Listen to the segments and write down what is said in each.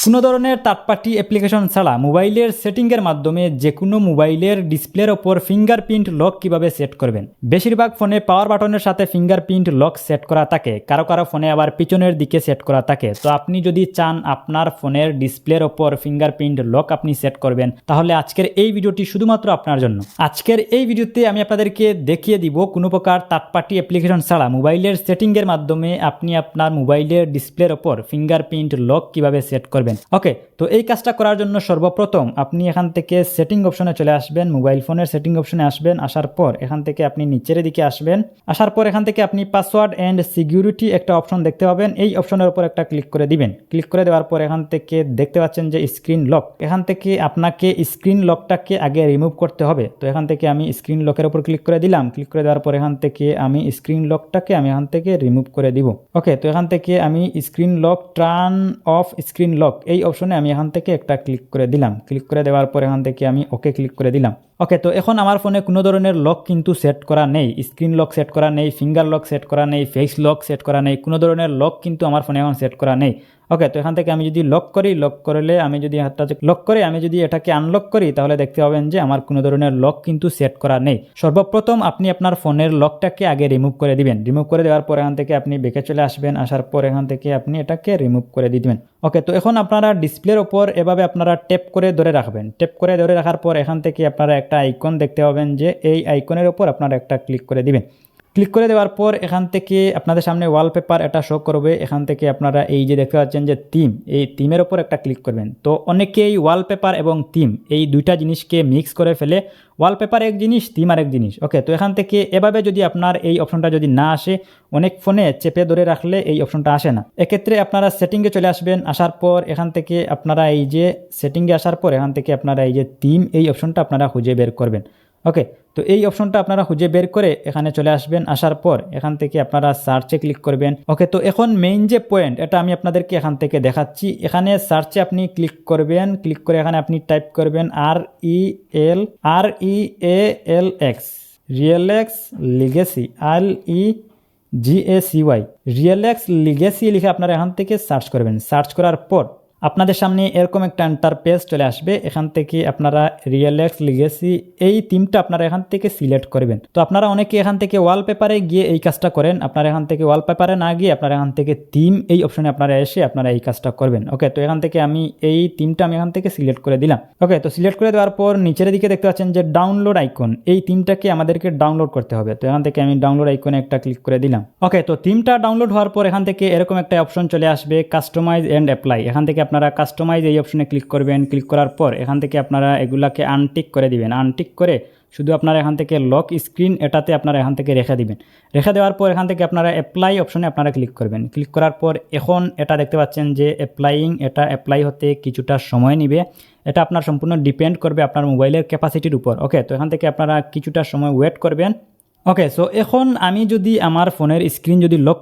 কোনো ধরনের third party application ছাড়া মোবাইলের সেটিংয়ের মাধ্যমে যে কোনো মোবাইলের ডিসপ্লের ওপর ফিঙ্গারপ্রিন্ট লক কিভাবে সেট করবেন। বেশিরভাগ ফোনে পাওয়ার বাটনের সাথে ফিঙ্গারপ্রিন্ট লক সেট করা থাকে, কারো কারো ফোনে আবার পিছনের দিকে সেট করা থাকে। তো আপনি যদি চান আপনার ফোনের ডিসপ্লের ওপর ফিঙ্গারপ্রিন্ট লক আপনি সেট করবেন, তাহলে আজকের এই ভিডিওটি শুধুমাত্র আপনার জন্য। আজকের এই ভিডিওতে আমি আপনাদেরকে দেখিয়ে দিব কোনো প্রকার থার্ড পার্টি অ্যাপ্লিকেশন ছাড়া মোবাইলের সেটিংয়ের মাধ্যমে আপনি আপনার মোবাইলের ডিসপ্লের ওপর ফিঙ্গারপ্রিন্ট লক কিভাবে সেট করবেন। ওকে, তো এই কাজটা করার জন্য সর্বপ্রথম আপনি এখান থেকে সেটিং অপশনে চলে আসবেন, মোবাইল ফোনের সেটিং অপশনে আসবেন। আসার পর এখান থেকে আপনি নিচের দিকে আসবেন। আসার পর এখান থেকে আপনি পাসওয়ার্ড অ্যান্ড সিকিউরিটি একটা অপশন দেখতে পাবেন। এই অপশনের উপর একটা ক্লিক করে দিবেন। ক্লিক করে দেওয়ার পর এখান থেকে দেখতে পাচ্ছেন যে স্ক্রিন লক। এখান থেকে আপনাকে স্ক্রিন লকটাকে আগে রিমুভ করতে হবে। তো এখান থেকে আমি স্ক্রিন লকের উপর ক্লিক করে দিলাম। ক্লিক করে দেওয়ার পর এখান থেকে আমি স্ক্রিন লকটাকে এখান থেকে রিমুভ করে দিব। ওকে, তো এখান থেকে আমি screen lock turn off screen lock এই অপশনে আমি এখান থেকে একটা ক্লিক করে দিলাম। ক্লিক করে দেওয়ার পর এখান থেকে আমি ওকে ক্লিক করে দিলাম। ওকে, তো এখন আমার ফোনে কোনো ধরনের লক কিন্তু সেট করা নেই, স্ক্রিন লক সেট করা নেই, ফিঙ্গার লক সেট করা নেই, ফেস লক সেট করা নেই, কোনো ধরনের লক কিন্তু আমার ফোনে এখন সেট করা নেই। ওকে, তো এখান থেকে আমি যদি লক করি, লক করলে আমি যদি হাতটা লক করি, আমি যদি এটাকে আনলক করি, তাহলে দেখতে পাবেন যে আমার কোনো ধরনের লক কিন্তু সেট করা নেই। সর্বপ্রথম আপনি আপনার ফোনের লকটাকে আগে রিমুভ করে দিবেন। রিমুভ করে দেওয়ার পর এখান থেকে আপনি বেঁকে চলে আসবেন। আসার পর এখান থেকে আপনি এটাকে রিমুভ করে দিবেন। ওকে, তো এখন আপনারা ডিসপ্লের ওপর এভাবে আপনারা ট্যাপ করে ধরে রাখবেন। ট্যাপ করে ধরে রাখার পর এখান থেকে আপনারা একটা আইকন দেখতে পাবেন, যে এই আইকনের ওপর আপনারা একটা ক্লিক করে দিবেন। ক্লিক করে দেওয়ার পর এখান থেকে আপনাদের সামনে ওয়ালপেপার এটা শো করবে। এখান থেকে আপনারা এই যে দেখতে পাচ্ছেন যে থিম, এই থিমের ওপর একটা ক্লিক করবেন। তো অনেকেই ওয়ালপেপার এবং থিম এই দুইটা জিনিসকে মিক্স করে ফেলে, ওয়ালপেপার এক জিনিস, থিম আর এক জিনিস। ওকে, তো এখান থেকে এভাবে যদি আপনার এই অপশনটা যদি না আসে, অনেক ফোনে চেপে ধরে রাখলে এই অপশনটা আসে না, এক্ষেত্রে আপনারা সেটিংয়ে চলে আসবেন। আসার পর এখান থেকে আপনারা এই যে সেটিংয়ে আসার পর এখান থেকে আপনারা এই যে থিম এই অপশনটা আপনারা খুঁজে বের করবেন। ওকে, তো এই অপশনটা আপনারা খুঁজে বের করে এখানে চলে আসবেন। আসার পর এখান থেকে আপনারা সার্চে ক্লিক করবেন। ওকে, তো এখন মেইন যে পয়েন্ট এটা আমি আপনাদেরকে এখান থেকে দেখাচ্ছি। এখানে সার্চে আপনি ক্লিক করবেন। ক্লিক করে এখানে আপনি টাইপ করবেন RELX রিয়েলেক্স লিগেসি REGACY রিয়েলেক্স লিগেসি লিখে আপনারা এখান থেকে সার্চ করবেন। সার্চ করার পর আপনাদের সামনে এরকম একটা ইন্টারফেস চলে আসবে। এখান থেকে আপনারা রিয়েলেক্স লিগেসি এই থিমটা আপনারা এখান থেকে সিলেক্ট করবেন। তো আপনারা অনেকে এখান থেকে ওয়ালপেপারে গিয়ে এই কাজটা করেন, আপনারা এখান থেকে ওয়ালপেপারে না গিয়ে আপনারা এখান থেকে থিম এই অপশনে আপনারা এসে আপনারা এই কাজটা করবেন। ওকে, তো এখান থেকে আমি এই থিমটা আমি এখান থেকে সিলেক্ট করে দিলাম। ওকে, তো সিলেক্ট করে দেওয়ার পর নিচের দিকে দেখতে পাচ্ছেন যে ডাউনলোড আইকন, এই থিমটাকে আমাদেরকে ডাউনলোড করতে হবে। তো এখান থেকে আমি ডাউনলোড আইকনে একটা ক্লিক করে দিলাম। ওকে, তো থিমটা ডাউনলোড হওয়ার পর এখান থেকে এরকম একটা অপশন চলে আসবে, কাস্টমাইজ অ্যান্ড অ্যাপ্লাই। এখান থেকে আপনারা কাস্টমাইজ এই অপশনে ক্লিক করবেন। ক্লিক করার পর এখান থেকে আপনারা এগুলাকে আনটিক করে দিবেন। আনটিক করে শুধু আপনারা এখান থেকে লক স্ক্রিন এটাতে আপনারা এখান থেকে রেখে দিবেন। রেখে দেওয়ার পর এখান থেকে আপনারা অ্যাপ্লাই অপশনে আপনারা ক্লিক করবেন। ক্লিক করার পর এখন এটা দেখতে পাচ্ছেন যে এটা অ্যাপ্লাই হতে কিছুটা সময় নেবে। এটা আপনার সম্পূর্ণ ডিপেন্ড করবে আপনার মোবাইলের ক্যাপাসিটির উপর। ওকে, তো এখান থেকে আপনারা কিছুটা সময় ওয়েট করবেন। ওকে, সো এখন আমি যদি আমার ফোনের স্ক্রিন যদি লক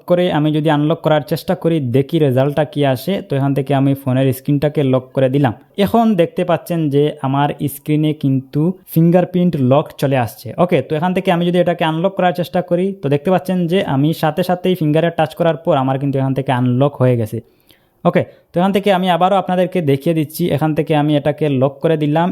করে আমি যদি আনলক করার চেষ্টা করি, দেখি রেজাল্টটা কি আসে। তো এখান থেকে আমি ফোনের স্ক্রিনটাকে লক করে দিলাম। এখন দেখতে পাচ্ছেন যে আমার স্ক্রিনে কিন্তু ফিঙ্গারপ্রিন্ট লক চলে আসছে। ওকে, তো এখান থেকে আমি যদি এটাকে আনলক করার চেষ্টা করি, তো দেখতে পাচ্ছেন যে আমি সাথে সাথেই ফিঙ্গারে টাচ করার পর আমার কিন্তু এখান থেকে আনলক হয়ে গেছে। ওকে, তো এখান থেকে আমি আবারও আপনাদেরকে দেখিয়ে দিচ্ছি। এখান থেকে আমি এটাকে লক করে দিলাম।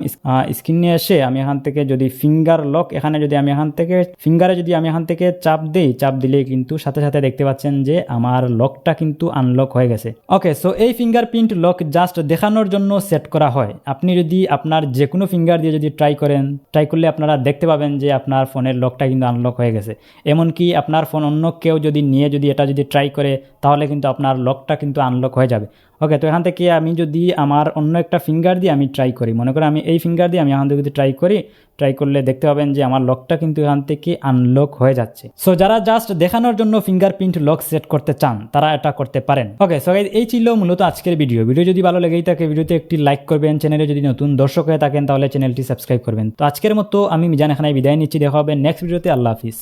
স্ক্রিনে এসে আমি এখান থেকে যদি ফিঙ্গার লক এখানে যদি আমি এখান থেকে ফিঙ্গারে যদি আমি এখান থেকে চাপ দিলেই কিন্তু সাথে সাথে দেখতে পাচ্ছেন যে আমার লকটা কিন্তু আনলক হয়ে গেছে। ওকে, সো এই ফিঙ্গারপ্রিন্ট লক জাস্ট দেখানোর জন্য সেট করা হয়। আপনি যদি আপনার যে কোনো ফিঙ্গার দিয়ে যদি ট্রাই করলে আপনারা দেখতে পাবেন যে আপনার ফোনের লকটা কিন্তু আনলক হয়ে গেছে। এমনকি আপনার ফোন অন্য কেউ যদি নিয়ে এটা যদি ট্রাই করে, তাহলে কিন্তু আপনার লকটা কিন্তু আনলক হয়ে যাবে। ওকে, তো এখান থেকে আমি যদি আমার অন্য একটা ফিঙ্গার দিয়ে আমি ট্রাই করি, মনে করি আমি এই ফিঙ্গার দিয়ে আমি এখান থেকে যদি ট্রাই করলে দেখতে পাবেন যে আমার লকটা কিন্তু এখান থেকে আনলক হয়ে যাচ্ছে। সো যারা জাস্ট দেখানোর জন্য ফিঙ্গারপ্রিন্ট লক সেট করতে চান তারা এটা করতে পারেন। ওকে, সো এই ছিল মূলত আজকের ভিডিও যদি ভালো লেগেই থাকে ভিডিওতে একটি লাইক করবেন। চ্যানেলে যদি নতুন দর্শক হয়ে থাকেন তাহলে চ্যানেলটি সাবস্ক্রাইব করবেন। তো আজকের মতো আমি মিজান এখানে বিদায় নিচ্ছি। দেখা হবে নেক্সট ভিডিওতে। আল্লাহ হাফিজ।